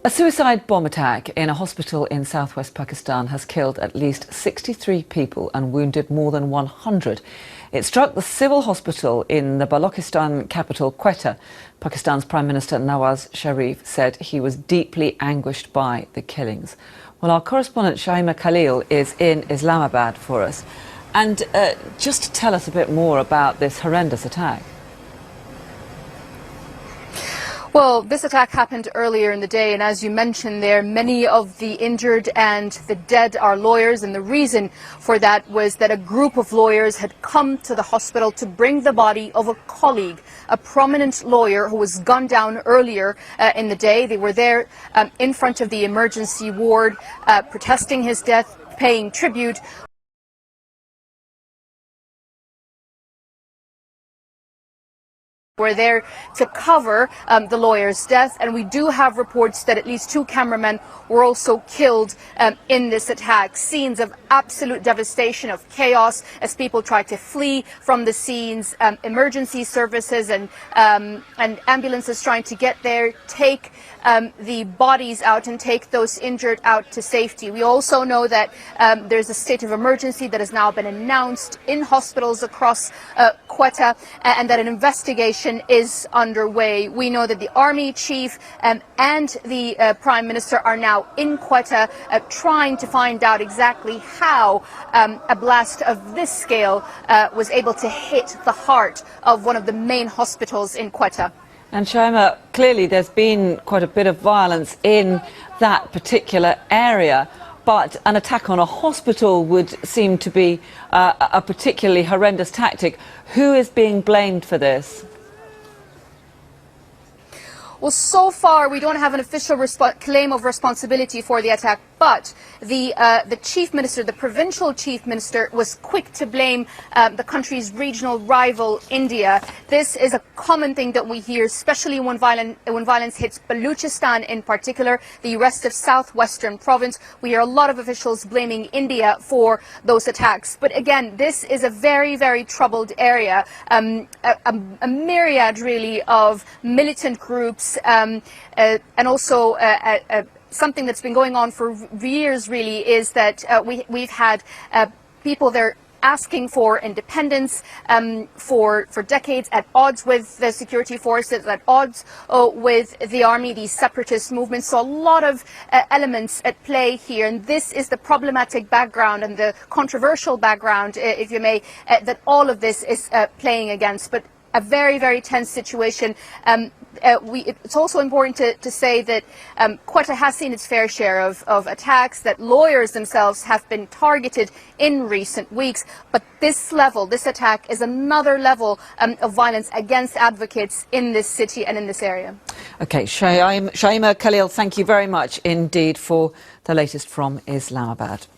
A suicide bomb attack in a hospital in southwest Pakistan has killed at least 63 people and wounded more than 100. It struck the civil hospital in the Balochistan capital Quetta. Pakistan's Prime Minister Nawaz Sharif said he was deeply anguished by the killings. Well, our correspondent Shaima Khalil is in Islamabad for us. And just to tell us a bit more about this horrendous attack. Well, this attack happened earlier in the day, and as you mentioned there, many of the injured and the dead are lawyers, and the reason for that was that a group of lawyers had come to the hospital to bring the body of a colleague, a prominent lawyer who was gunned down earlier in the day. They were there in front of the emergency ward, protesting his death, paying tribute. We're there to cover the lawyer's death, and we do have reports that at least 2 cameramen were also killed in this attack. Scenes of absolute devastation, of chaos as people try to flee from the scenes. Emergency services and ambulances trying to get there, take the bodies out and take those injured out to safety. We also know that there's a state of emergency that has now been announced in hospitals across Quetta, and that an investigation is underway. We know that the army chief and the prime minister are now in Quetta trying to find out exactly how a blast of this scale was able to hit the heart of one of the main hospitals in Quetta. And Shaima, clearly there's been quite a bit of violence in that particular area, but an attack on a hospital would seem to be a particularly horrendous tactic. Who is being blamed for this? Well, so far we don't have an official claim of responsibility for the attack, but the chief minister, the provincial chief minister, was quick to blame the country's regional rival, India. This is a common thing that we hear, especially when violence hits Balochistan in particular, the rest of southwestern province. We hear a lot of officials blaming India for those attacks. But again, this is a very, very troubled area, a myriad really of militant groups, and also something that's been going on for years really is that we've had people there asking for independence for decades, at odds with the security forces, at odds with the army, these separatist movements. So a lot of elements at play here, and this is the problematic background and the controversial background, if you may, that all of this is playing against. But a very, very tense situation. It's also important to say that Quetta has seen its fair share of attacks, that lawyers themselves have been targeted in recent weeks. But this attack is another level of violence against advocates in this city and in this area. Okay, Shaima Khalil, thank you very much indeed for the latest from Islamabad.